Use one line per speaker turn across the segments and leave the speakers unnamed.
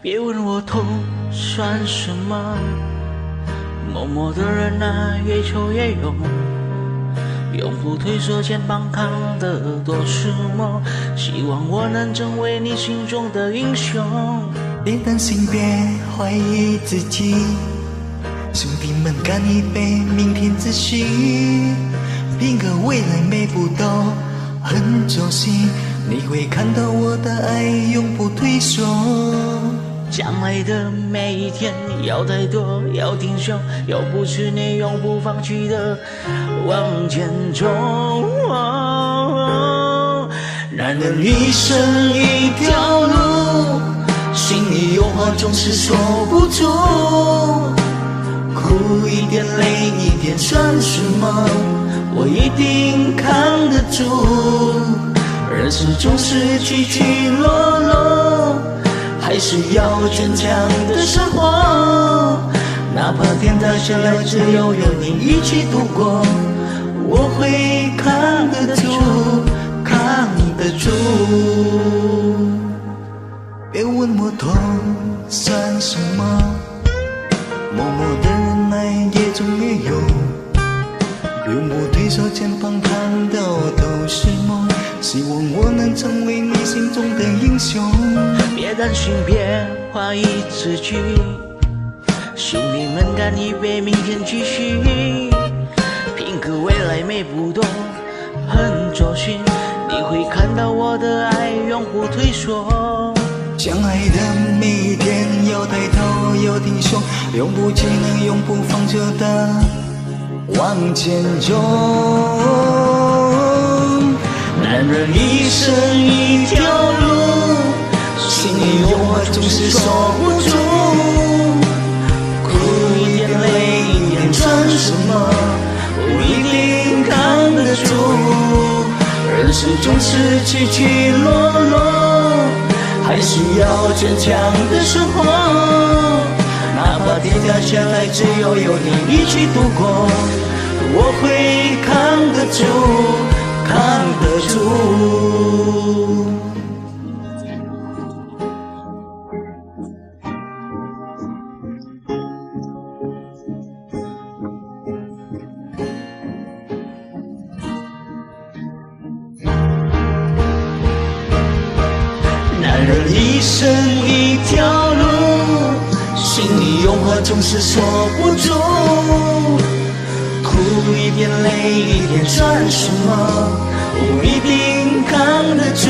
别问我痛算什么，默默的忍耐，越挫越勇，永不退缩，肩膀扛得多是梦，希望我能成为你心中的英雄。
别担心，别怀疑自己，兄弟们干一杯，明天自信，拼个未来每步都很走心，你会看到我的爱永不退缩。
将来的每一天要太多，要挺胸，又不是你永不放弃的往前冲。
男人一生一条路，心里有话总是说不出，苦一点累一点算什么，我一定扛得住。人生总是起起落落，还是要坚强的生活，哪怕天塌下来只有你一起度过，我会扛得住，扛得住。别问我痛算什么，默默的忍耐也总也有，永不退缩，肩膀看到都是梦，希望我能成为你心中的英雄。
别担心，别怀疑自己，兄弟们干一杯，明天继续，拼个未来每步都很走心，你会看到我的爱永不退缩。
相爱的每一天要抬头要挺胸，永不气馁永不放手的往前冲。男人一生一条路，心里有话总是说不出，苦一点累一点算什么，我一定扛得住。人生总是起起落落，还是要坚强的生活，哪怕天塌下来只有你一起度过，我会扛得住，扛得住。男人一生一条路，心里有话总是说不出，苦一点累一点算什么，我一定扛得住。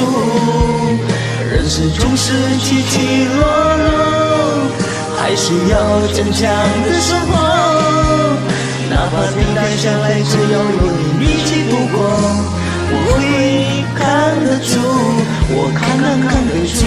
人生总是起起落落，还是要坚强的生活，哪怕天塌下来只有你一起度过，我会扛得住，我扛得住。